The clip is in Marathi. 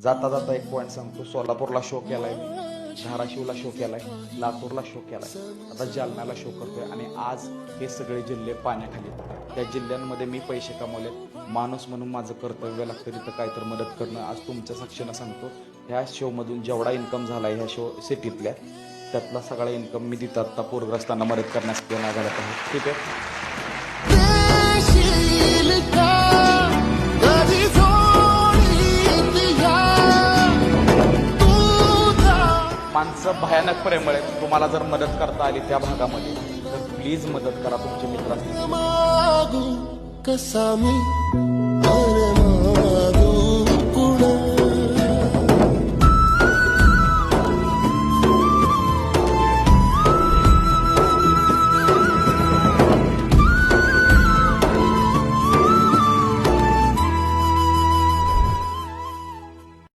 जाता जाता एक पॉईंट सांगतो, सोलापूरला शो केलाय मी, धाराशिवला शो केलाय, लातूरला शो केलाय, आता जालन्याला शो करतोय आणि आज हे सगळे जिल्हे पाण्याखाली. त्या जिल्ह्यांमध्ये मी पैसे कमवले. माणूस म्हणून माझं कर्तव्य लागतं तिथं काहीतरी मदत करणं. आज तुमच्या साक्षीनं सांगतो, ह्या शोमधून जेवढा इन्कम झाला आहे ह्या शो सिटीतल्या, त्यातला सगळा इन्कम मी तिथं आत्ता पूरग्रस्तांना मदत करण्यास घालत आहे. ठीक आहे. माणसं भयानक प्रेमळ आहेत. तुम्हाला जर मदत करता आली त्या भागामध्ये तर प्लीज मदत करा. तुमचे मित्र असतील.